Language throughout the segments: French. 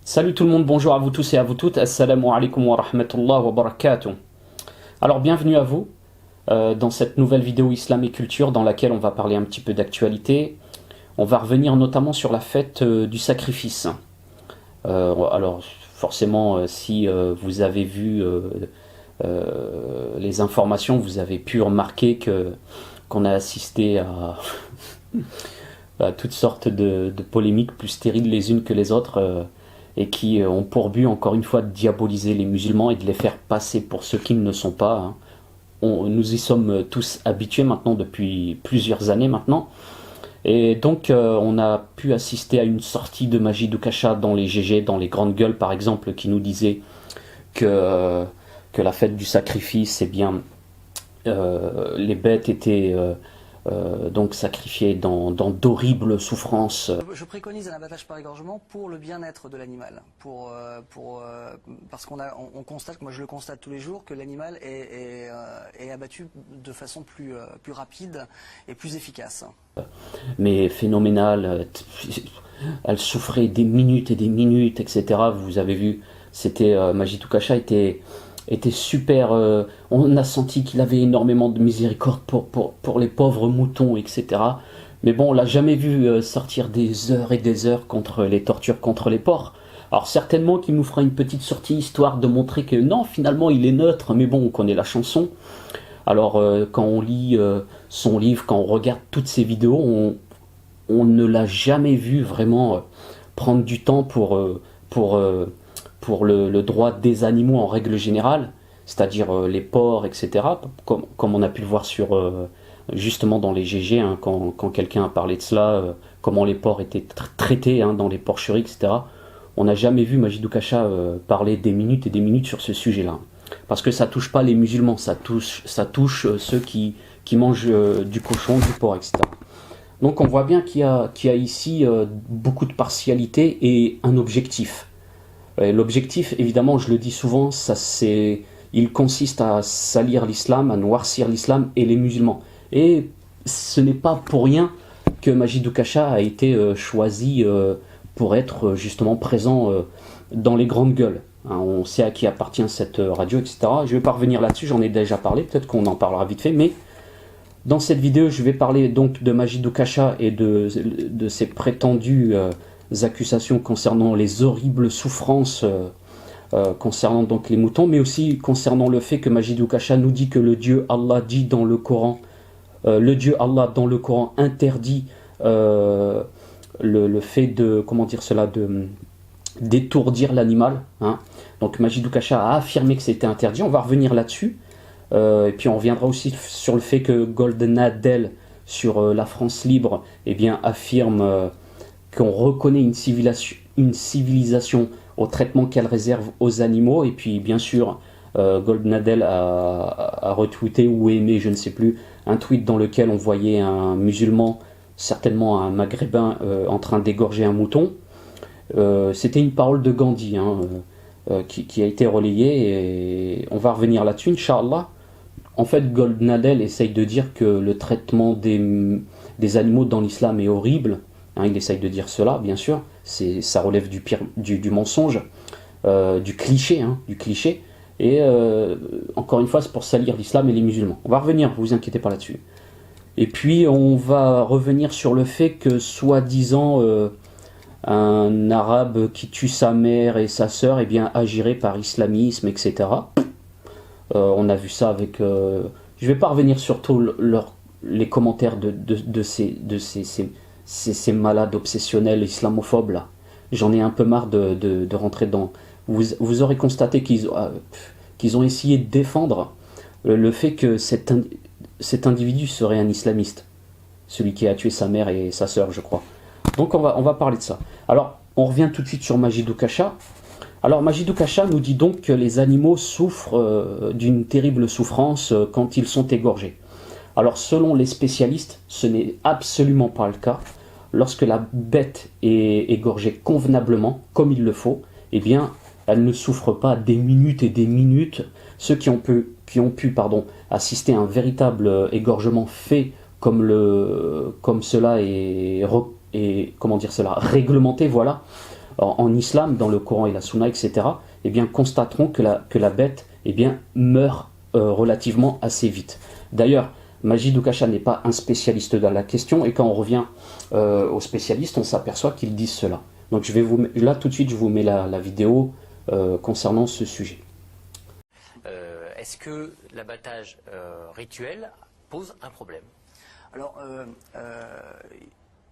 Salut tout le monde, bonjour à vous tous et à vous toutes. Assalamu alaikum wa rahmatullah wa barakatuh. Alors bienvenue à vous dans cette nouvelle vidéo Islam et Culture dans laquelle on va parler un petit peu d'actualité. On va revenir notamment sur la fête du sacrifice. Alors forcément si vous avez vu les informations, vous avez pu remarquer qu'on a assisté à toutes sortes de polémiques plus stériles les unes que les autres. Et qui ont pour but, encore une fois, de diaboliser les musulmans et de les faire passer pour ceux qui ne le sont pas. Hein. Nous y sommes tous habitués maintenant depuis plusieurs années maintenant. Et donc, on a pu assister à une sortie de Majid Oukasha dans les GG, dans les grandes gueules par exemple, qui nous disait que la fête du sacrifice, eh bien, les bêtes étaient donc sacrifiées dans d'horribles souffrances. Je préconise un abattage par égorgement pour le bien-être de l'animal, parce on constate, moi je le constate tous les jours, que l'animal est abattu de façon plus rapide et plus efficace. Mais phénoménal, elle souffrait des minutes et des minutes, etc. Vous avez vu, c'était Majid Oukasha était super, on a senti qu'il avait énormément de miséricorde pour les pauvres moutons, etc. Mais bon, on l'a jamais vu sortir des heures et des heures contre les tortures contre les porcs. Alors certainement qu'il nous fera une petite sortie histoire de montrer que non, finalement il est neutre, mais bon, on connaît la chanson. Alors quand on lit son livre, quand on regarde toutes ses vidéos, on ne l'a jamais vu vraiment prendre du temps pour le droit des animaux en règle générale, c'est-à-dire les porcs, etc., comme on a pu le voir justement dans les GG, hein, quand quelqu'un a parlé de cela, comment les porcs étaient traités hein, dans les porcheries, etc. On n'a jamais vu Majid Oukasha parler des minutes et des minutes sur ce sujet-là. Parce que ça touche pas les musulmans, ça touche ceux qui mangent du cochon, du porc, etc. Donc on voit bien qu'il y a ici beaucoup de partialité et un objectif. L'objectif, évidemment, je le dis souvent, il consiste à salir l'islam, à noircir l'islam et les musulmans. Et ce n'est pas pour rien que Majid Oukasha a été choisi pour être justement présent dans les grandes gueules. Hein, on sait à qui appartient cette radio, etc. Je ne vais pas revenir là-dessus, j'en ai déjà parlé, peut-être qu'on en parlera vite fait, mais dans cette vidéo, je vais parler donc de Majid Oukasha et de ses prétendues accusations concernant les horribles souffrances concernant donc les moutons, mais aussi concernant le fait que Majid Oukasha nous dit que le Dieu Allah dit dans le Coran, le Dieu Allah dans le Coran interdit le fait de, comment dire cela, d'étourdir l'animal. Hein. Donc Majid Oukasha a affirmé que c'était interdit, on va revenir là-dessus. Et puis on reviendra aussi sur le fait que Golden Adel sur La France Libre eh bien, affirme qu'on reconnaît une civilisation au traitement qu'elle réserve aux animaux. Et puis bien sûr Golden Adel a retweeté ou aimé, je ne sais plus, un tweet dans lequel on voyait un musulman, certainement un maghrébin, en train d'égorger un mouton. C'était une parole de Gandhi hein, qui a été relayée et on va revenir là-dessus, Inch'Allah. En fait, Golden Adel essaye de dire que le traitement des animaux dans l'islam est horrible. Hein, il essaye de dire cela, bien sûr. Ça relève du mensonge, du cliché. Hein, du cliché. Et encore une fois, c'est pour salir l'islam et les musulmans. On va revenir, ne vous inquiétez pas là-dessus. Et puis, on va revenir sur le fait que, soi-disant, un arabe qui tue sa mère et sa sœur eh bien, agirait par islamisme, etc. On a vu ça avec... je ne vais pas revenir sur tous les commentaires de ces malades obsessionnels islamophobes là. J'en ai un peu marre de rentrer dedans. Vous aurez constaté qu'ils ont essayé de défendre le fait que cet individu serait un islamiste. Celui qui a tué sa mère et sa sœur, je crois. Donc on va parler de ça. Alors, on revient tout de suite sur Majid Oukasha. Alors Majid Oukasha nous dit donc que les animaux souffrent d'une terrible souffrance quand ils sont égorgés. Alors selon les spécialistes, ce n'est absolument pas le cas. Lorsque la bête est égorgée convenablement, comme il le faut, eh bien elle ne souffre pas des minutes et des minutes. Ceux qui ont pu assister à un véritable égorgement fait comme cela est comment dire cela, réglementé, voilà, en islam, dans le Coran et la Sunna, etc., eh bien, constateront que la bête eh bien, meurt relativement assez vite. D'ailleurs, Majid Oukacha n'est pas un spécialiste dans la question, et quand on revient aux spécialistes, on s'aperçoit qu'ils disent cela. Donc là, tout de suite, je vous mets la vidéo concernant ce sujet. Est-ce que l'abattage rituel pose un problème? Alors,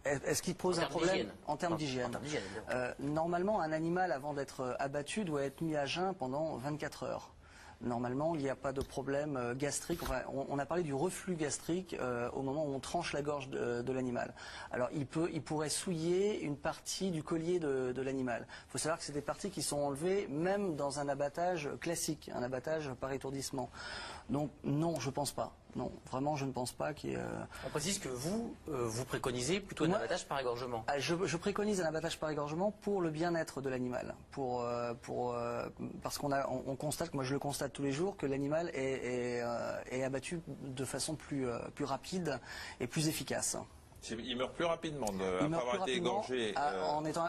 est-ce qu'il pose un problème en termes d'hygiène? Normalement, un animal, avant d'être abattu, doit être mis à jeun pendant 24 heures. Normalement, il n'y a pas de problème gastrique. Enfin, on a parlé du reflux gastrique au moment où on tranche la gorge de l'animal. Alors, il pourrait souiller une partie du collier de l'animal. Il faut savoir que c'est des parties qui sont enlevées même dans un abattage classique, un abattage par étourdissement. Donc, non, je pense pas. Non, vraiment, je ne pense pas qu'il y ait... On précise que vous préconisez plutôt un abattage par égorgement. Je préconise un abattage par égorgement pour le bien-être de l'animal. Parce qu'on constate, moi je le constate tous les jours, que l'animal est abattu de façon plus rapide et plus efficace. Il meurt plus rapidement après avoir été égorgé.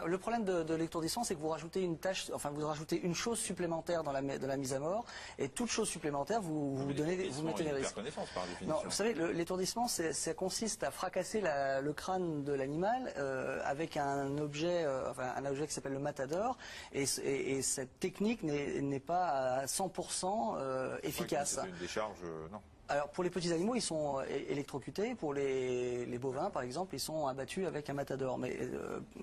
Le problème de l'étourdissement, c'est que vous rajoutez une tâche, enfin vous rajoutez une chose supplémentaire dans la mise à mort, et toute chose supplémentaire, vous mettez des risques. Non, vous savez, l'étourdissement, ça consiste à fracasser le crâne de l'animal avec un objet qui s'appelle le matador, et cette technique n'est pas à 100% efficace. C'est une décharge, non. Alors pour les petits animaux, ils sont électrocutés. Pour les bovins, par exemple, ils sont abattus avec un matador. Mais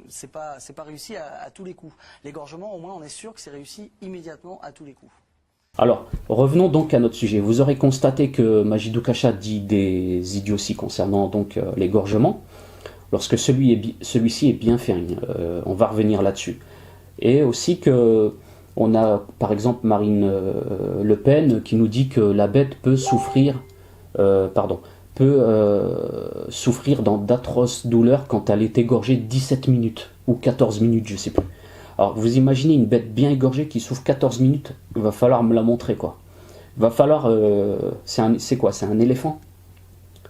c'est pas réussi à tous les coups. L'égorgement, au moins, on est sûr que c'est réussi immédiatement à tous les coups. Alors, revenons donc à notre sujet. Vous aurez constaté que Majid Oukacha dit des idioties concernant donc l'égorgement, lorsque celui-ci est bien fait. On va revenir là-dessus. Et aussi que on a par exemple Marine Le Pen qui nous dit que la bête peut souffrir, souffrir d'atroces douleurs quand elle est égorgée 17 minutes ou 14 minutes, je sais plus. Alors vous imaginez une bête bien égorgée qui souffre 14 minutes, il va falloir me la montrer quoi. Il va falloir, c'est quoi, c'est un éléphant?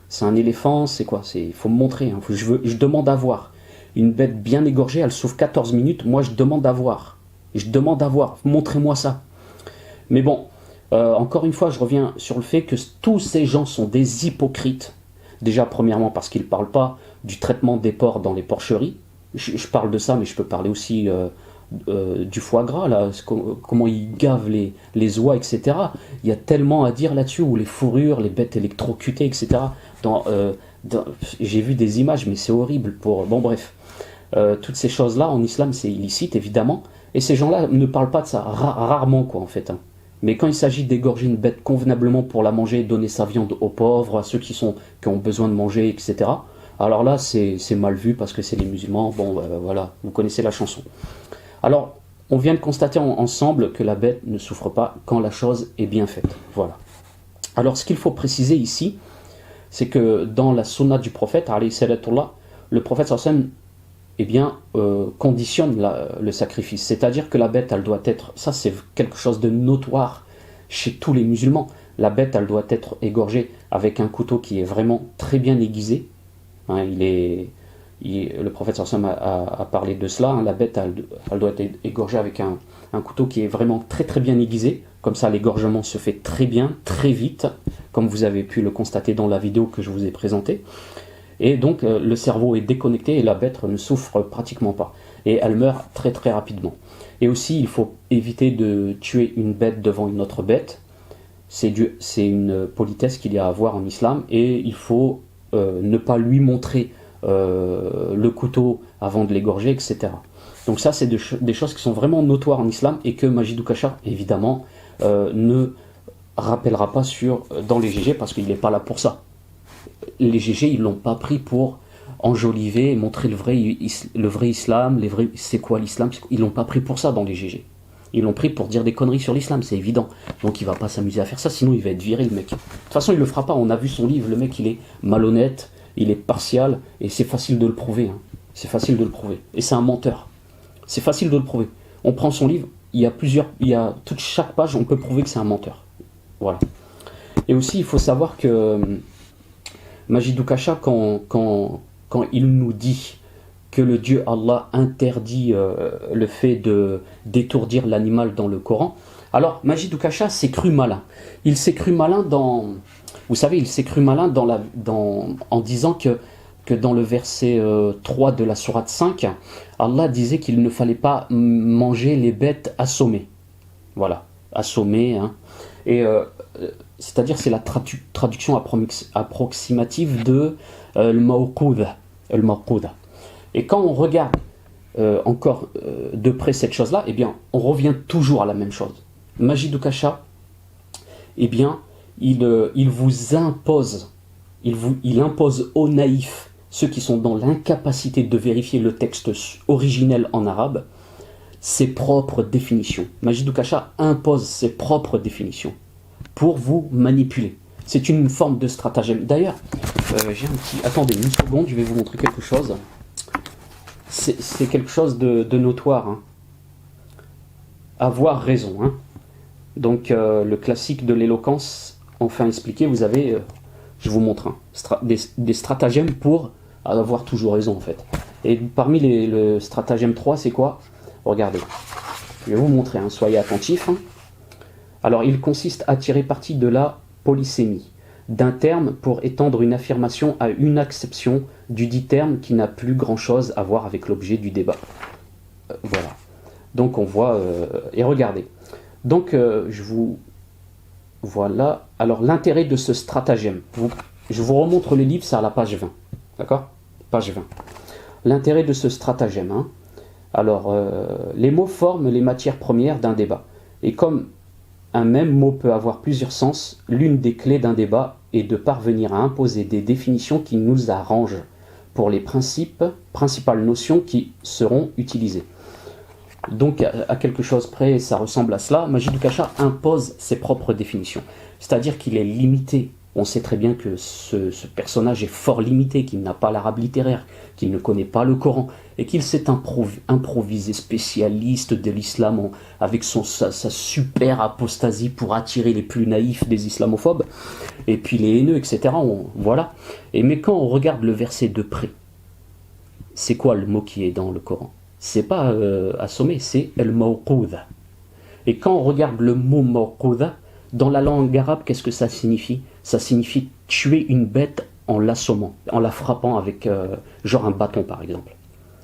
C'est un éléphant, c'est quoi? Il faut me montrer, hein. Je demande à voir. Une bête bien égorgée, elle souffre 14 minutes, moi je demande à voir. Je demande à voir, montrez-moi ça. Mais bon, encore une fois, je reviens sur le fait que tous ces gens sont des hypocrites. Déjà, premièrement, parce qu'ils ne parlent pas du traitement des porcs dans les porcheries. Je parle de ça, mais je peux parler aussi du foie gras, là, comment ils gavent les oies, etc. Il y a tellement à dire là-dessus, ou les fourrures, les bêtes électrocutées, etc. J'ai vu des images, mais c'est horrible. Bon, bref. Toutes ces choses-là, en islam, c'est illicite, évidemment. Et ces gens-là ne parlent pas de ça, rarement quoi en fait. Hein. Mais quand il s'agit d'égorger une bête convenablement pour la manger, donner sa viande aux pauvres, à ceux qui ont besoin de manger, etc. Alors là, c'est mal vu parce que c'est les musulmans. Bon, voilà, vous connaissez la chanson. Alors, on vient de constater ensemble que la bête ne souffre pas quand la chose est bien faite. Voilà. Alors, ce qu'il faut préciser ici, c'est que dans la sunna du prophète, alayhi salatullah, le prophète sallallahu conditionne le sacrifice. C'est-à-dire que la bête, elle doit être... Ça, c'est quelque chose de notoire chez tous les musulmans. La bête, elle doit être égorgée avec un couteau qui est vraiment très bien aiguisé. Hein, le prophète sallallahu alayhi wa sallam a parlé de cela. Hein, la bête, elle doit être égorgée avec un couteau qui est vraiment très très bien aiguisé. Comme ça, l'égorgement se fait très bien, très vite, comme vous avez pu le constater dans la vidéo que je vous ai présentée. Et donc le cerveau est déconnecté et la bête ne souffre pratiquement pas. Et elle meurt très très rapidement. Et aussi, il faut éviter de tuer une bête devant une autre bête. C'est une politesse qu'il y a à avoir en islam. Et il faut ne pas lui montrer le couteau avant de l'égorger, etc. Donc ça, c'est des choses qui sont vraiment notoires en islam et que Majid Oukacha, évidemment, ne rappellera pas dans les GG parce qu'il n'est pas là pour ça. Les GG, ils l'ont pas pris pour enjoliver, montrer le vrai islam, c'est quoi l'islam, ils l'ont pas pris pour ça dans les GG. Ils l'ont pris pour dire des conneries sur l'islam, c'est évident. Donc il va pas s'amuser à faire ça, sinon il va être viré le mec. De toute façon, il le fera pas, on a vu son livre, le mec il est malhonnête, il est partial, et c'est facile de le prouver. Hein. C'est facile de le prouver. Et c'est un menteur. C'est facile de le prouver. On prend son livre, chaque page, on peut prouver que c'est un menteur. Voilà. Et aussi, il faut savoir que Majid Oukacha, quand il nous dit que le Dieu Allah interdit le fait d'étourdir l'animal dans le Coran. Alors, Majid Oukacha s'est cru malin. Il s'est cru malin dans... Vous savez, il s'est cru malin en disant que dans le verset 3 de la sourate 5, Allah disait qu'il ne fallait pas manger les bêtes assommées. Voilà, assommées. Hein. Et c'est-à-dire, c'est la traduction approximative de al-mawqouda. Et quand on regarde encore de près cette chose-là, eh bien, on revient toujours à la même chose. Majid Oukacha, eh bien, il vous impose, il impose aux naïfs, ceux qui sont dans l'incapacité de vérifier le texte originel en arabe, ses propres définitions. Majid Oukacha impose ses propres définitions pour vous manipuler. C'est une forme de stratagème. D'ailleurs, j'ai un petit... Attendez une seconde, je vais vous montrer quelque chose. C'est quelque chose de notoire. Hein. Avoir raison. Hein. Donc, le classique de l'éloquence, enfin expliqué, vous avez... je vous montre des stratagèmes pour avoir toujours raison, en fait. Et parmi le stratagème 3, c'est quoi? Regardez. Je vais vous montrer, hein, soyez attentifs. Hein. Alors, il consiste à tirer parti de la polysémie d'un terme pour étendre une affirmation à une acception du dit terme qui n'a plus grand-chose à voir avec l'objet du débat. Voilà. Donc, on voit... et regardez. Donc, je vous... Voilà. Alors, l'intérêt de ce stratagème. Je vous remontre le livre, c'est à la page 20. D'accord? Page 20. L'intérêt de ce stratagème. Hein. Alors, les mots forment les matières premières d'un débat. Et comme un même mot peut avoir plusieurs sens, l'une des clés d'un débat est de parvenir à imposer des définitions qui nous arrangent pour les principales notions qui seront utilisées. Donc, à quelque chose près, ça ressemble à cela. Majid Oukacha impose ses propres définitions. C'est-à-dire qu'il est limité. On sait très bien que ce personnage est fort limité, qu'il n'a pas l'arabe littéraire, qu'il ne connaît pas le Coran, et qu'il s'est improvisé spécialiste de l'islam avec sa super apostasie pour attirer les plus naïfs des islamophobes, et puis les haineux, etc. Voilà. Mais quand on regarde le verset de près, c'est quoi le mot qui est dans le Coran? C'est pas assommé, c'est al-mawqouda. Et quand on regarde le mot mawqouda, dans la langue arabe, qu'est-ce que ça signifie? Ça signifie tuer une bête en l'assommant, en la frappant avec genre un bâton par exemple.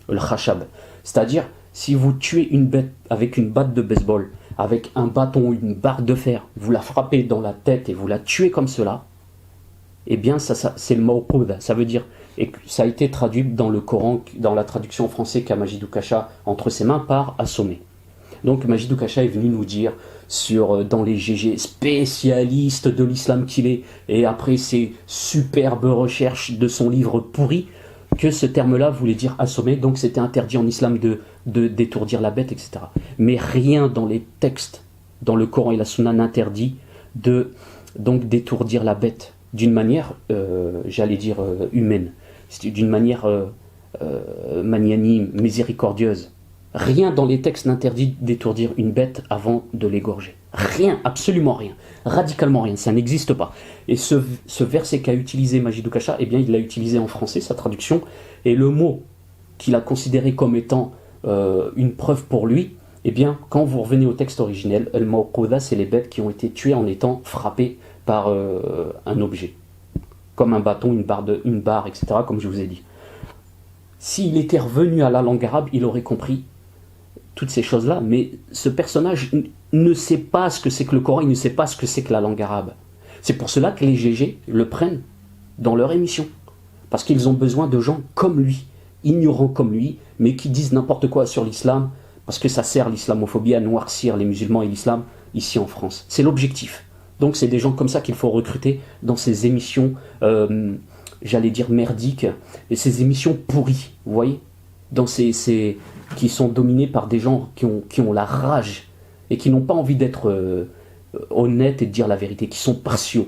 Le khashab. C'est-à-dire, si vous tuez une bête avec une batte de baseball, avec un bâton ou une barre de fer, vous la frappez dans la tête et vous la tuez comme cela, eh bien ça c'est le mawqouda. Ça veut dire, et ça a été traduit dans le Coran, dans la traduction en français qu'a Majid Oukacha entre ses mains par assommer. Donc Majid Oukacha est venu nous dire dans les GG spécialistes de l'islam qu'il est, et après ses superbes recherches de son livre pourri, que ce terme-là voulait dire assommer, donc c'était interdit en islam d'étourdir la bête, etc. Mais rien dans les textes, dans le Coran et la Sunna n'interdit donc d'étourdir la bête d'une manière, j'allais dire humaine, d'une manière magnanime, miséricordieuse. Rien dans les textes n'interdit d'étourdir une bête avant de l'égorger. Rien, absolument rien. Radicalement rien, ça n'existe pas. Et ce verset qu'a utilisé Majid Oukacha, eh bien il l'a utilisé en français, sa traduction, et le mot qu'il a considéré comme étant une preuve pour lui, eh bien quand vous revenez au texte originel, al-mawqouda, c'est les bêtes qui ont été tuées en étant frappées par un objet, comme un bâton, une barre, etc., comme je vous ai dit. S'il était revenu à la langue arabe, il aurait compris toutes ces choses-là, mais ce personnage ne sait pas ce que c'est que le Coran, il ne sait pas ce que c'est que la langue arabe. C'est pour cela que les GG le prennent dans leur émission, parce qu'ils ont besoin de gens comme lui, ignorants comme lui, mais qui disent n'importe quoi sur l'islam, parce que ça sert l'islamophobie à noircir les musulmans et l'islam ici en France. C'est l'objectif. Donc c'est des gens comme ça qu'il faut recruter dans ces émissions, j'allais dire merdiques, et ces émissions pourries, vous voyez, dans qui sont dominés par des gens qui ont la rage et qui n'ont pas envie d'être honnêtes et de dire la vérité, qui sont partiaux,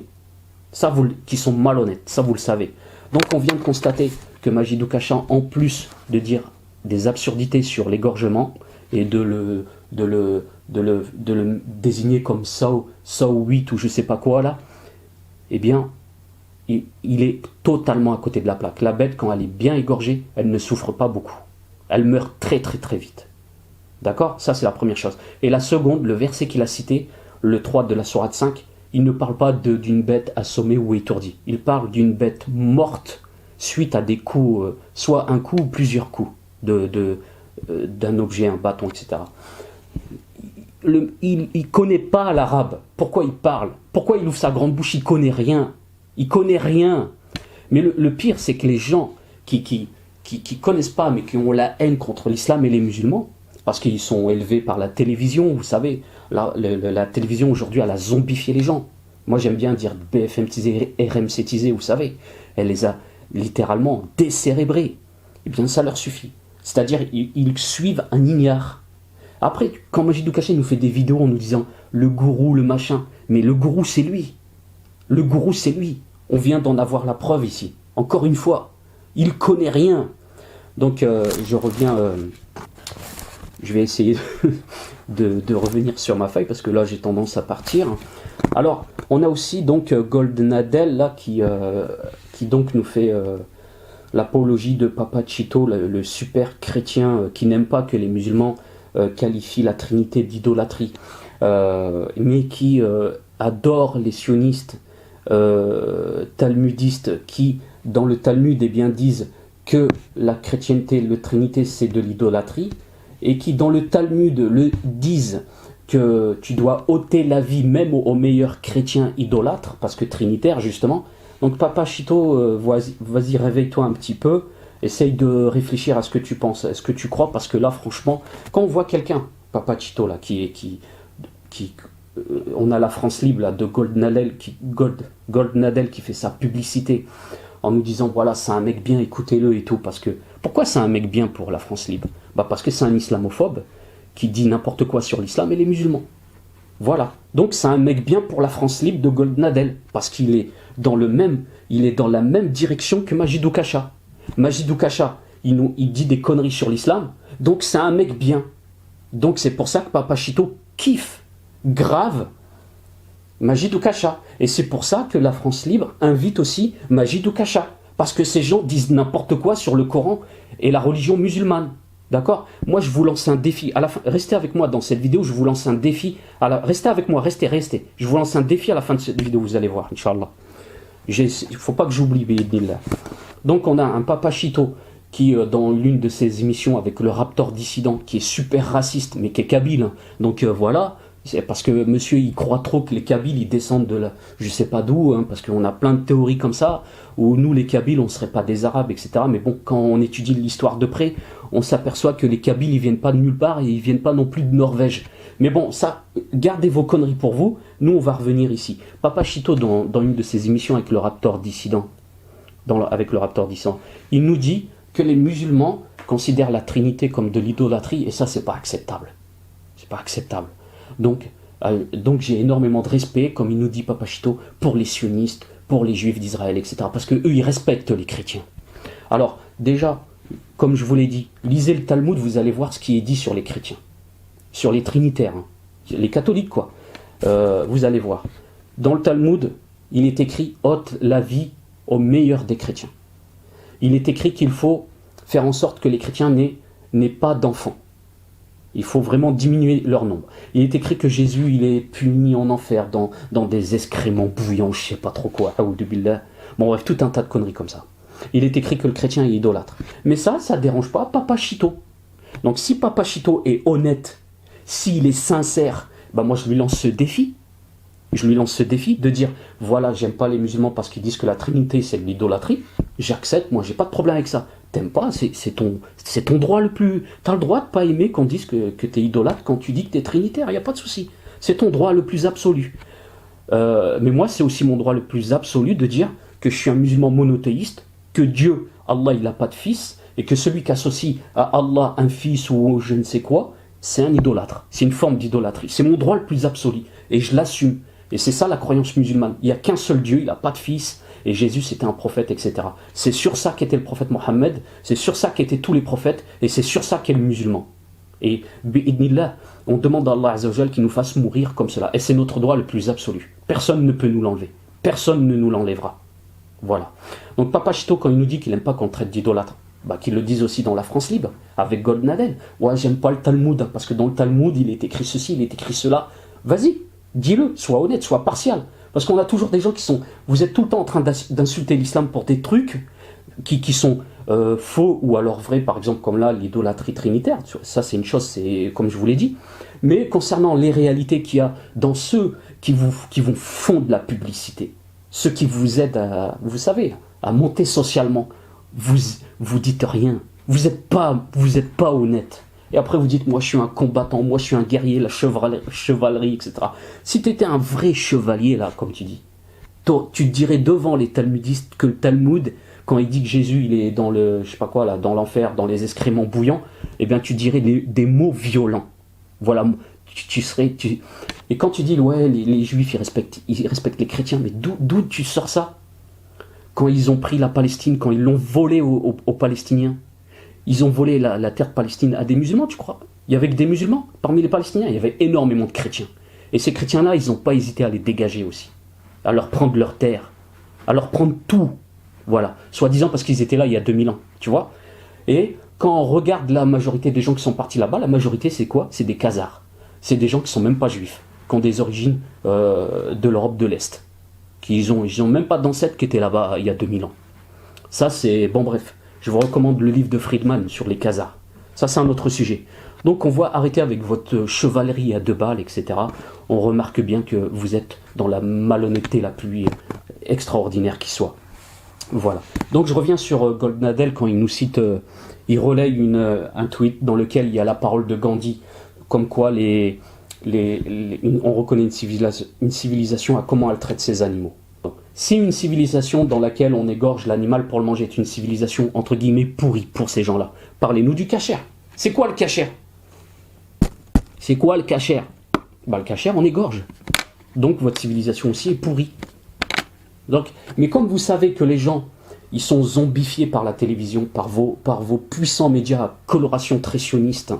qui sont malhonnêtes, ça vous le savez. Donc on vient de constater que Majid Oukacha, en plus de dire des absurdités sur l'égorgement et de le désigner comme Saw 8 ou je sais pas quoi là, eh bien il est totalement à côté de la plaque. La bête, quand elle est bien égorgée, elle ne souffre pas beaucoup. Elle meurt très très très vite. D'accord? Ça c'est la première chose. Et la seconde, le verset qu'il a cité, le 3 de la sourate 5, il ne parle pas d'une bête assommée ou étourdie. Il parle d'une bête morte suite à des coups, soit un coup ou plusieurs coups d'un objet, un bâton, etc. Il ne connaît pas l'arabe. Pourquoi il parle? Pourquoi il ouvre sa grande bouche? Il ne connaît rien. Il connaît rien. Mais le pire, c'est que les gens qui connaissent pas, mais qui ont la haine contre l'islam et les musulmans, parce qu'ils sont élevés par la télévision, vous savez, la télévision aujourd'hui, elle a zombifié les gens. Moi, j'aime bien dire BFM-tisé, RMC-tisé, vous savez. Elle les a littéralement décérébrés. Eh bien, ça leur suffit. C'est-à-dire, ils suivent un ignare. Après, quand Majidou Kacha nous fait des vidéos en nous disant le gourou, le machin, mais le gourou, c'est lui. Le gourou, c'est lui. On vient d'en avoir la preuve ici. Encore une fois, il connaît rien. Donc, je reviens. Je vais essayer de revenir sur ma feuille parce que là, j'ai tendance à partir. Alors, on a aussi donc Golden Adel là qui donc nous fait l'apologie de Papa Chito, le super chrétien qui n'aime pas que les musulmans qualifient la Trinité d'idolâtrie, mais qui adore les sionistes talmudistes qui, dans le Talmud, eh bien, disent que la chrétienté, la Trinité, c'est de l'idolâtrie, et qui, dans le Talmud, le disent que tu dois ôter la vie même aux meilleurs chrétiens idolâtres, parce que trinitaires, justement. Donc, Papa Chito, vas-y, réveille-toi un petit peu, essaye de réfléchir à ce que tu penses, à ce que tu crois, parce que là, franchement, quand on voit quelqu'un, Papa Chito, là, on a la France Libre, là, de Goldnadel qui fait sa publicité, en nous disant, voilà, c'est un mec bien, écoutez-le et tout, parce que, pourquoi c'est un mec bien pour la France Libre? Parce que c'est un islamophobe, qui dit n'importe quoi sur l'islam et les musulmans. Voilà. Donc c'est un mec bien pour la France Libre de Goldnadel, parce qu'il est dans la même direction que Majidou Kacha. Majidou Kacha, il dit des conneries sur l'islam, donc c'est un mec bien. Donc c'est pour ça que Papa Chito kiffe grave Majidou Kacha. Et c'est pour ça que la France Libre invite aussi Majidou Kacha, parce que ces gens disent n'importe quoi sur le Coran et la religion musulmane. D'accord? Moi, je vous lance un défi. À la fin, restez avec moi dans cette vidéo, je vous lance un défi. Restez avec moi, restez. Je vous lance un défi à la fin de cette vidéo, vous allez voir, Inch'Allah. Il ne faut pas que j'oublie, Bédnillah. Donc, on a un Papa Chito qui, dans l'une de ses émissions avec le Raptor dissident, qui est super raciste, mais qui est kabyle. Hein. Donc, voilà. C'est parce que monsieur, il croit trop que les Kabyles, ils descendent de la... Je sais pas d'où, hein, parce qu'on a plein de théories comme ça, où nous, les Kabyles, on ne serait pas des Arabes, etc. Mais bon, quand on étudie l'histoire de près, on s'aperçoit que les Kabyles, ils viennent pas de nulle part, et ils viennent pas non plus de Norvège. Mais bon, ça, gardez vos conneries pour vous, nous, on va revenir ici. Papa Chito, dans une de ses émissions avec le Raptor dissident, il nous dit que les musulmans considèrent la Trinité comme de l'idolâtrie, et ça, c'est pas acceptable. C'est pas acceptable. Donc j'ai énormément de respect, comme il nous dit Papa Chito, pour les sionistes, pour les juifs d'Israël, etc. Parce qu'eux, ils respectent les chrétiens. Alors, déjà, comme je vous l'ai dit, lisez le Talmud, vous allez voir ce qui est dit sur les chrétiens. Sur les trinitaires, hein. Les catholiques, quoi. Vous allez voir. Dans le Talmud, il est écrit « ôte la vie aux meilleurs des chrétiens ». Il est écrit qu'il faut faire en sorte que les chrétiens n'aient pas d'enfants. Il faut vraiment diminuer leur nombre. Il est écrit que Jésus, il est puni en enfer dans des excréments bouillants, je sais pas trop quoi. Bon bref, tout un tas de conneries comme ça. Il est écrit que le chrétien est idolâtre. Mais ça dérange pas Papa Chito. Donc si Papa Chito est honnête, s'il est sincère, moi je lui lance ce défi. Je lui lance ce défi de dire, voilà, j'aime pas les musulmans parce qu'ils disent que la Trinité c'est de l'idolâtrie. J'accepte, moi j'ai pas de problème avec ça. T'aimes pas, c'est ton droit le plus... T'as le droit de pas aimer qu'on dise que t'es idolâtre quand tu dis que t'es trinitaire, y a pas de souci. C'est ton droit le plus absolu. Mais moi c'est aussi mon droit le plus absolu de dire que je suis un musulman monothéiste, que Dieu, Allah, il n'a pas de fils, et que celui qui associe à Allah un fils ou je ne sais quoi, c'est un idolâtre. C'est une forme d'idolâtrie. C'est mon droit le plus absolu. Et je l'assume. Et c'est ça la croyance musulmane. Il n'y a qu'un seul Dieu, il n'a pas de fils, et Jésus c'était un prophète, etc. C'est sur ça qu'était le prophète Mohammed, c'est sur ça qu'étaient tous les prophètes, et c'est sur ça qu'est le musulman. Et bi'idnillah, on demande à Allah Azzawajal qu'il nous fasse mourir comme cela. Et c'est notre droit le plus absolu. Personne ne peut nous l'enlever. Personne ne nous l'enlèvera. Voilà. Donc Papa Chito, quand il nous dit qu'il n'aime pas qu'on traite d'idolâtre, qu'ils le disent aussi dans la France libre, avec Goldnadel. Ouais, j'aime pas le Talmud, parce que dans le Talmud, il est écrit ceci, il est écrit cela. Vas-y, dis-le, sois honnête, sois partial. Parce qu'on a toujours des gens qui sont... Vous êtes tout le temps en train d'insulter l'islam pour des trucs qui sont faux ou alors vrais, par exemple, comme là, l'idolâtrie trinitaire. Ça, c'est une chose, c'est comme je vous l'ai dit. Mais concernant les réalités qu'il y a dans ceux qui vous font de la publicité, ceux qui vous aident à, vous savez, à monter socialement, vous dites rien. Vous n'êtes pas honnête. Et après vous dites, moi je suis un combattant, moi je suis un guerrier, la chevalerie, etc. Si tu étais un vrai chevalier, là, comme tu dis, tu te dirais devant les talmudistes que le Talmud, quand il dit que Jésus il est dans le, je sais pas quoi, là, dans l'enfer, dans les excréments bouillants, eh bien tu dirais des mots violents. Voilà, et quand tu dis, ouais, les juifs ils respectent les chrétiens, mais d'où tu sors ça? Quand ils ont pris la Palestine, quand ils l'ont volé aux Palestiniens, ils ont volé la terre de Palestine à des musulmans, tu crois? Il y avait que des musulmans parmi les Palestiniens, il y avait énormément de chrétiens. Et ces chrétiens-là, ils n'ont pas hésité à les dégager aussi, à leur prendre leur terre, à leur prendre tout, voilà, soi-disant parce qu'ils étaient là il y a 2000 ans, tu vois. Et quand on regarde la majorité des gens qui sont partis là-bas, la majorité c'est quoi? C'est des Khazars, c'est des gens qui sont même pas juifs, qui ont des origines de l'Europe de l'Est. Ils ont même pas d'ancêtres qui étaient là-bas il y a 2000 ans. Ça c'est... Bon bref, je vous recommande le livre de Friedman sur les Khazars. Ça c'est un autre sujet. Donc on voit, arrêter avec votre chevalerie à 2 balles, etc. On remarque bien que vous êtes dans la malhonnêteté la plus extraordinaire qui soit. Voilà. Donc je reviens sur Goldnadel quand il nous cite... il relaye un tweet dans lequel il y a la parole de Gandhi, comme quoi on reconnaît une civilisation à comment elle traite ses animaux. Donc, si une civilisation dans laquelle on égorge l'animal pour le manger est une civilisation entre guillemets pourrie pour ces gens-là, parlez-nous du kasher. C'est quoi le kasher? C'est quoi le kasher? Le kasher, on égorge. Donc votre civilisation aussi est pourrie. Donc, mais comme vous savez que les gens, ils sont zombifiés par la télévision, par vos puissants médias à coloration très sioniste,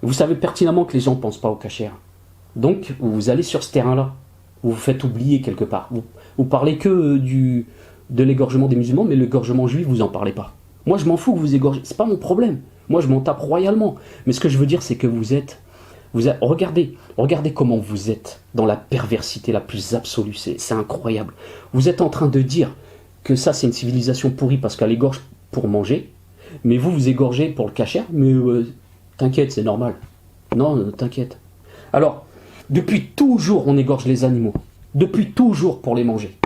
vous savez pertinemment que les gens ne pensent pas au kasher. Donc, vous allez sur ce terrain-là. Vous vous faites oublier quelque part. Vous parlez que de l'égorgement des musulmans, mais l'égorgement juif, vous n'en parlez pas. Moi, je m'en fous que vous égorgez. C'est pas mon problème. Moi, je m'en tape royalement. Mais ce que je veux dire, c'est que regardez comment vous êtes dans la perversité la plus absolue. C'est incroyable. Vous êtes en train de dire que ça, c'est une civilisation pourrie parce qu'elle égorge pour manger. Mais vous égorgez pour le kasher. Mais... t'inquiète, c'est normal. Non, t'inquiète. Alors, depuis toujours, on égorge les animaux. Depuis toujours pour les manger.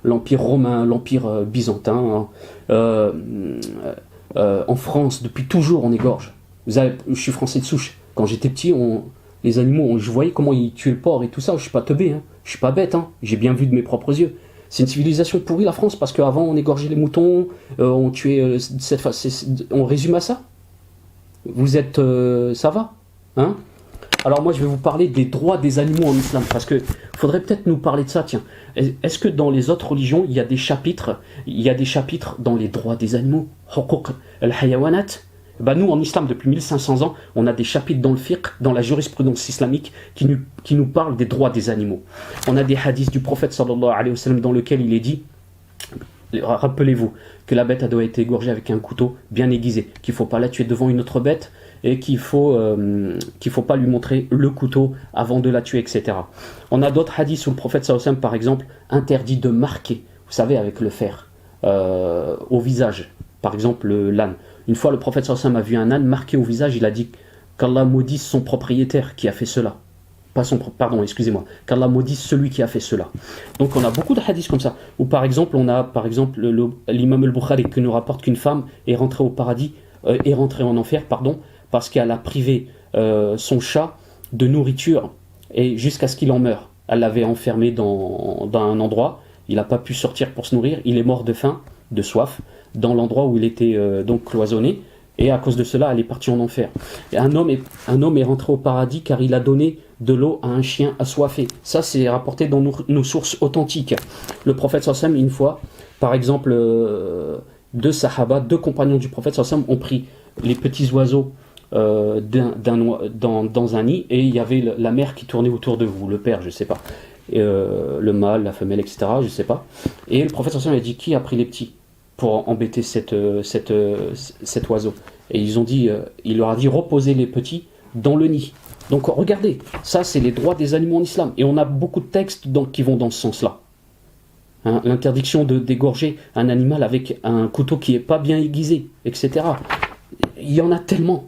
L'Empire romain, l'Empire byzantin, en France, depuis toujours, on égorge. Je suis français de souche. Quand j'étais petit, les animaux, je voyais comment ils tuaient le porc et tout ça. Je suis pas teubé, je suis pas bête. J'ai bien vu de mes propres yeux. C'est une civilisation pourrie, la France, parce qu'avant, on égorgeait les moutons, on tuait... on résume à ça. Vous êtes... ça va, Alors moi je vais vous parler des droits des animaux en islam, parce que faudrait peut-être nous parler de ça, tiens. Est-ce que dans les autres religions, il y a des chapitres dans les droits des animaux? Huquq al-hayawanat. Nous en islam, depuis 1500 ans, on a des chapitres dans le fiqh, dans la jurisprudence islamique, qui nous parlent des droits des animaux. On a des hadiths du prophète sallallahu alayhi wa sallam dans lequel il est dit... Rappelez-vous que la bête doit être égorgée avec un couteau bien aiguisé, qu'il ne faut pas la tuer devant une autre bête et qu'il faut pas lui montrer le couteau avant de la tuer, etc. On a d'autres hadiths où le prophète sallallahu alayhi wa sallam, par exemple, interdit de marquer, vous savez, avec le fer, au visage, par exemple l'âne. Une fois le prophète sallallahu alayhi wa sallam a vu un âne marqué au visage, il a dit qu'Allah maudisse son propriétaire qui a fait cela. Qu'Allah maudisse celui qui a fait cela. Donc on a beaucoup de hadiths comme ça, où par exemple on a l'imam al-Bukhari qui nous rapporte qu'une femme est rentrée au paradis, est rentrée en enfer, parce qu'elle a privé son chat de nourriture et jusqu'à ce qu'il en meure. Elle l'avait enfermé dans un endroit, il n'a pas pu sortir pour se nourrir, il est mort de faim, de soif, dans l'endroit où il était donc cloisonné. Et à cause de cela, elle est partie en enfer. Et un homme est rentré au paradis car il a donné de l'eau à un chien assoiffé. Ça, c'est rapporté dans nos sources authentiques. Le prophète sallallahu alayhi wa sallam, une fois, par exemple, deux compagnons du prophète sallallahu alayhi wa sallam ont pris les petits oiseaux dans un nid, et il y avait la mère qui tournait autour de vous, le père, je ne sais pas, le mâle, la femelle, etc., je ne sais pas. Et le prophète sallallahu alayhi wa sallam a dit, qui a pris les petits? pour embêter cet oiseau. Et ils ont dit, il leur a dit reposez les petits dans le nid. Donc regardez, ça c'est les droits des animaux en islam. Et on a beaucoup de textes qui vont dans ce sens-là. Hein, l'interdiction de d'égorger un animal avec un couteau qui n'est pas bien aiguisé, etc. Il y en a tellement.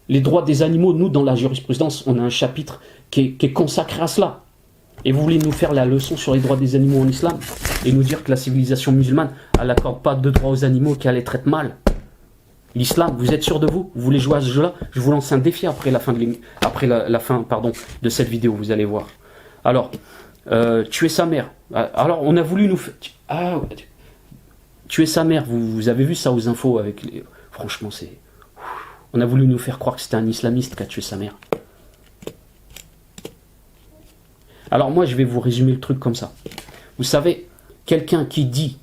Les droits des animaux, nous dans la jurisprudence, on a un chapitre qui est consacré à cela. Et vous voulez nous faire la leçon sur les droits des animaux en islam et nous dire que la civilisation musulmane, elle n'accorde pas de droits aux animaux, qu'elle les traite mal. L'islam, vous êtes sûr de vous? Vous voulez jouer à ce jeu-là? Je vous lance un défi après la fin de cette vidéo, vous allez voir. Alors, tuer sa mère. Alors, on a voulu nous... tuer sa mère, vous avez vu ça aux infos avec les... Franchement, c'est... On a voulu nous faire croire que c'était un islamiste qui a tué sa mère. Alors moi, je vais vous résumer le truc comme ça. Vous savez, quelqu'un qui dit,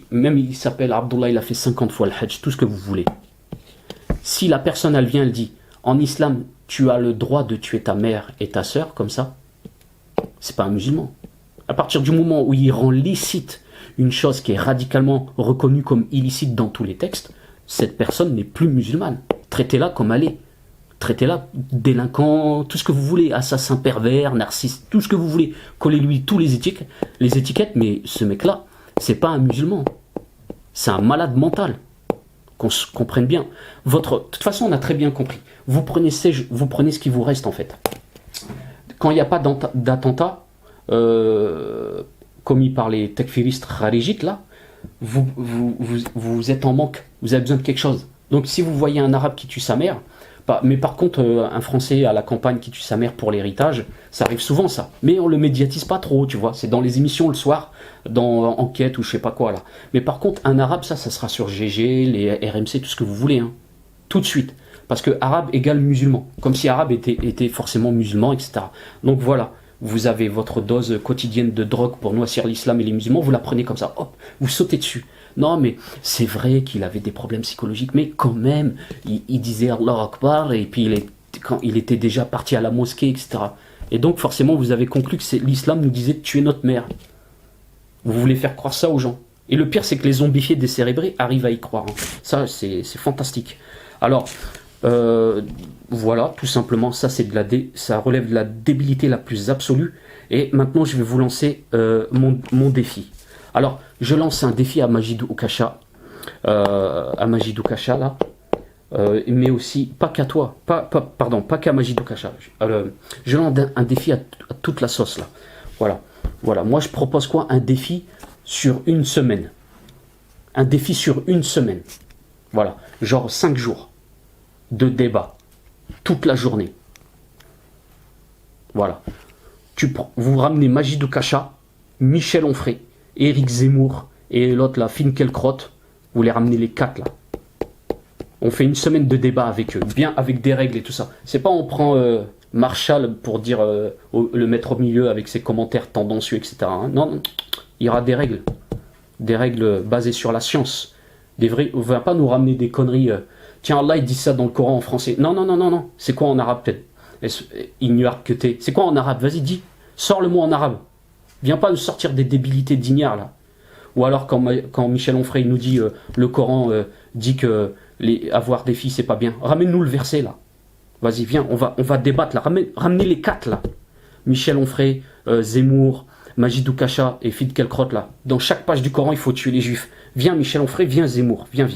même il s'appelle Abdullah, il a fait 50 fois le Hajj, tout ce que vous voulez. Si la personne, elle vient, elle dit, en islam, tu as le droit de tuer ta mère et ta sœur, comme ça, c'est pas un musulman. À partir du moment où il rend licite une chose qui est radicalement reconnue comme illicite dans tous les textes, cette personne n'est plus musulmane. Traitez-la comme elle est. Traitez-la délinquant, tout ce que vous voulez, assassin pervers, narcisse, tout ce que vous voulez. Collez-lui tous les étiquettes, mais ce mec-là, c'est pas un musulman. C'est un malade mental. Qu'on se comprenne bien. De toute façon, on a très bien compris. Vous prenez ce qui vous reste, en fait. Quand il n'y a pas d'attentat commis par les takfiristes kharijites, là, vous êtes en manque. Vous avez besoin de quelque chose. Donc, si vous voyez un arabe qui tue sa mère, mais par contre, un Français à la campagne qui tue sa mère pour l'héritage, ça arrive souvent ça. Mais on le médiatise pas trop, tu vois. C'est dans les émissions le soir, dans Enquête ou je sais pas quoi là. Mais par contre, un arabe, ça sera sur GG, les RMC, tout ce que vous voulez. Hein. Tout de suite. Parce que arabe égale musulman. Comme si arabe était forcément musulman, etc. Donc voilà. Vous avez votre dose quotidienne de drogue pour noircir l'islam et les musulmans, vous la prenez comme ça, hop, vous sautez dessus. Non, mais c'est vrai qu'il avait des problèmes psychologiques, mais quand même, il disait Allah Akbar, et puis quand il était déjà parti à la mosquée, etc. Et donc, forcément, vous avez conclu que l'islam nous disait de tuer notre mère. Vous voulez faire croire ça aux gens. Et le pire, c'est que les zombifiés décérébrés arrivent à y croire. Hein. Ça, c'est fantastique. Alors, voilà, tout simplement, ça relève de la débilité la plus absolue. Et maintenant, je vais vous lancer mon défi. Alors, je lance un défi à Majid Oukasha, là, mais aussi, pas qu'à toi, pas qu'à Majid Oukasha. Je lance un défi à toute la sauce, là. Voilà. Moi, je propose quoi? Un défi sur une semaine. Un défi sur une semaine. Voilà, genre 5 jours de débat, toute la journée. Voilà. Vous ramenez Majid Oukasha, Michel Onfray, Éric Zemmour et l'autre là, Finkielkraut, vous les ramenez les 4 là. On fait une semaine de débat avec eux, bien avec des règles et tout ça. C'est pas on prend Marshall pour dire le mettre au milieu avec ses commentaires tendancieux, etc. Hein. Non, il y aura des règles basées sur la science. On ne va pas nous ramener des conneries. Tiens, Allah il dit ça dans le Coran en français. Non. C'est quoi en arabe peut-être? Ignare que t'es. C'est quoi en arabe? Vas-y, dis. Sors le mot en arabe. Viens pas nous sortir des débilités d'ignare là. Ou alors quand Michel Onfray nous dit le Coran dit que avoir des filles c'est pas bien. Ramène-nous le verset là. Vas-y, viens, on va débattre là. Ramenez les 4 là. Michel Onfray, Zemmour, Majid Oukasha et Finkielkraut là. Dans chaque page du Coran, il faut tuer les juifs. Viens Michel Onfray, viens Zemmour. Viens.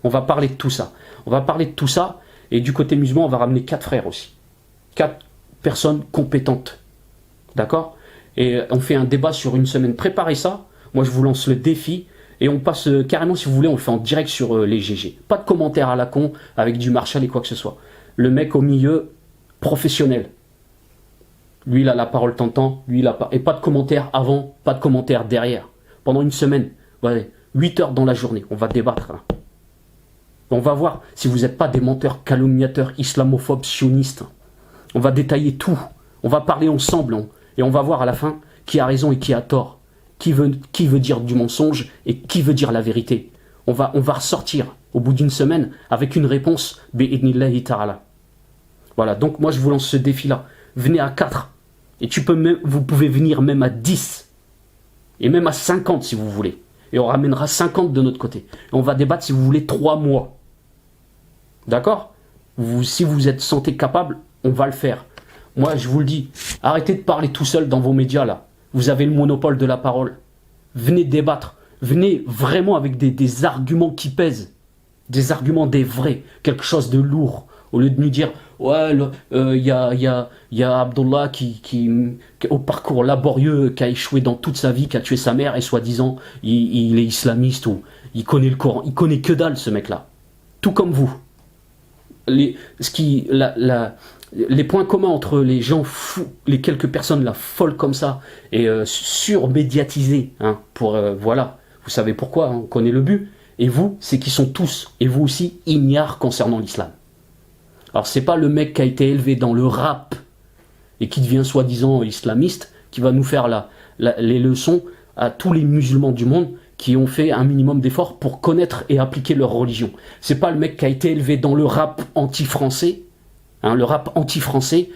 On va parler de tout ça. Et du côté musulman, on va ramener 4 frères aussi. 4 personnes compétentes. D'accord? Et on fait un débat sur une semaine. Préparez ça. Moi, je vous lance le défi. Et on passe carrément, si vous voulez, on le fait en direct sur les GG. Pas de commentaires à la con avec du Marshall et quoi que ce soit. Le mec au milieu, professionnel. Lui, il a la parole tentant. Lui, il a pas. Et pas de commentaires avant, pas de commentaires derrière. Pendant une semaine. Ouais, 8 heures dans la journée. On va débattre là. On va voir si vous n'êtes pas des menteurs, calomniateurs, islamophobes, sionistes. On va détailler tout. On va parler ensemble. Et on va voir à la fin qui a raison et qui a tort. Qui veut dire du mensonge et qui veut dire la vérité. On va ressortir au bout d'une semaine avec une réponse bi'idnillahi ta'ala. Voilà, donc moi je vous lance ce défi-là. Venez à 4. Et vous pouvez venir même à 10. Et même à 50 si vous voulez. et on ramènera 50 de notre côté. Et on va débattre si vous voulez 3 mois. D'accord? Si vous êtes sentez capable, on va le faire. Moi, je vous le dis, arrêtez de parler tout seul dans vos médias là. Vous avez le monopole de la parole. Venez débattre. Venez vraiment avec des arguments qui pèsent. Des arguments des vrais. Quelque chose de lourd. Au lieu de nous dire, ouais, il y a Abdullah qui, au parcours laborieux, qui a échoué dans toute sa vie, qui a tué sa mère, et soi-disant, il est islamiste, ou il connaît le Coran. Il connaît que dalle, ce mec-là. Tout comme vous. Les points communs entre les gens fous, les quelques personnes là, folles comme ça, et surmédiatisées, hein, voilà, vous savez pourquoi, hein, on connaît le but, et vous, c'est qu'ils sont tous, et vous aussi, ignares concernant l'islam. Alors c'est pas le mec qui a été élevé dans le rap, et qui devient soi-disant islamiste, qui va nous faire les leçons à tous les musulmans du monde, qui ont fait un minimum d'efforts pour connaître et appliquer leur religion. C'est pas le mec qui a été élevé dans le rap anti-français, hein, le rap anti-français,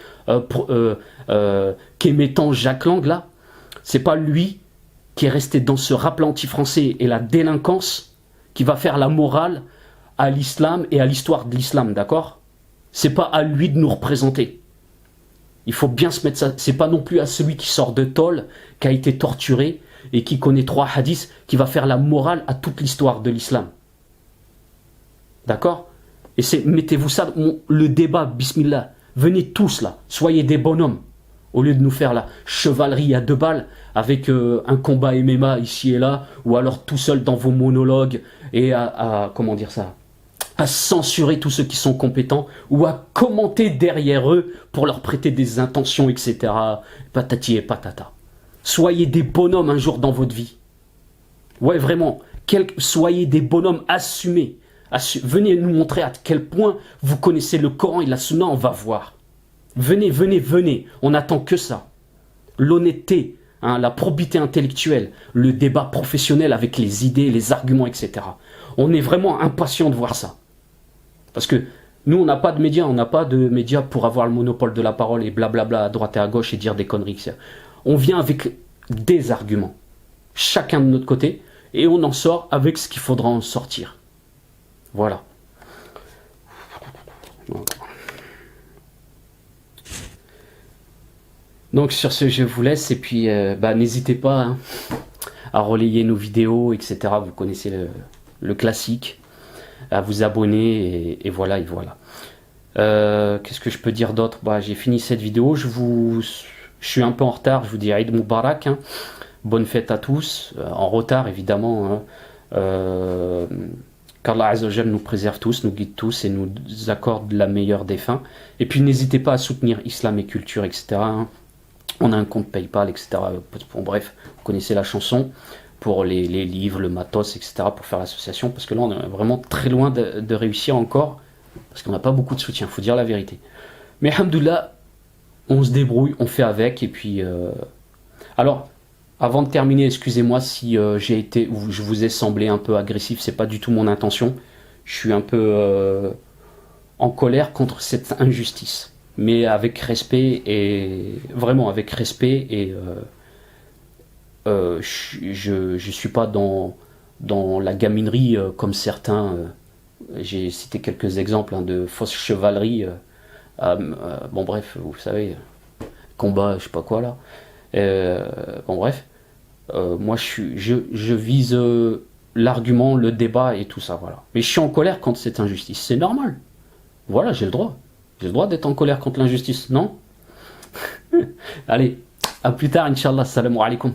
qu'émettant Jacques Lang là, c'est pas lui qui est resté dans ce rap anti-français et la délinquance qui va faire la morale à l'islam et à l'histoire de l'islam, d'accord? C'est pas à lui de nous représenter. Il faut bien se mettre ça. C'est pas non plus à celui qui sort de tôle, qui a été torturé et qui connaît 3 hadiths, qui va faire la morale à toute l'histoire de l'islam. D'accord? Et mettez-vous ça, le débat, bismillah. Venez tous là, soyez des bonhommes. Au lieu de nous faire la chevalerie à 2 balles avec un combat MMA ici et là, ou alors tout seul dans vos monologues et comment dire ça, à censurer tous ceux qui sont compétents ou à commenter derrière eux pour leur prêter des intentions, etc. Patati et patata. Soyez des bonhommes un jour dans votre vie. Ouais, vraiment. Soyez des bonhommes assumés. Venez nous montrer à quel point vous connaissez le Coran et la Sunna, on va voir. Venez, venez, venez. On n'attend que ça. L'honnêteté, hein, la probité intellectuelle, le débat professionnel avec les idées, les arguments, etc. On est vraiment impatient de voir ça. Parce que nous, on n'a pas de médias, pour avoir le monopole de la parole et blablabla à droite et à gauche et dire des conneries. On vient avec des arguments, chacun de notre côté, et on en sort avec ce qu'il faudra en sortir. Voilà. Donc sur ce, je vous laisse, et puis n'hésitez pas, hein, à relayer nos vidéos, etc. Vous connaissez le classique. À vous abonner, et voilà, et voilà. Qu'est-ce que je peux dire d'autre? J'ai fini cette vidéo, je suis un peu en retard, je vous dis Eid Moubarak, hein. Bonne fête à tous, en retard évidemment, hein. Qu'Allah Azzawajal nous préserve tous, nous guide tous et nous accorde la meilleure des fins. Et puis n'hésitez pas à soutenir Islam et Culture, etc. hein. On a un compte Paypal, etc. Bon, bref, vous connaissez la chanson. Pour les livres, le matos, etc. pour faire l'association, parce que là on est vraiment très loin de réussir encore, parce qu'on n'a pas beaucoup de soutien, faut dire la vérité. Mais alhamdoulilah, on se débrouille, on fait avec, et puis... Alors, avant de terminer, excusez-moi si j'ai été, ou je vous ai semblé un peu agressif, c'est pas du tout mon intention. Je suis un peu en colère contre cette injustice, mais avec respect, et vraiment avec respect, et... je suis pas dans la gaminerie comme certains. J'ai cité quelques exemples, hein, de fausse chevalerie. Bon bref, vous savez, combat, je sais pas quoi là. Bon bref, moi je vise l'argument, le débat et tout ça, voilà. Mais je suis en colère contre cette injustice, c'est normal. Voilà, j'ai le droit. J'ai le droit d'être en colère contre l'injustice, non? Allez, à plus tard, Inch'Allah, salam alaikum.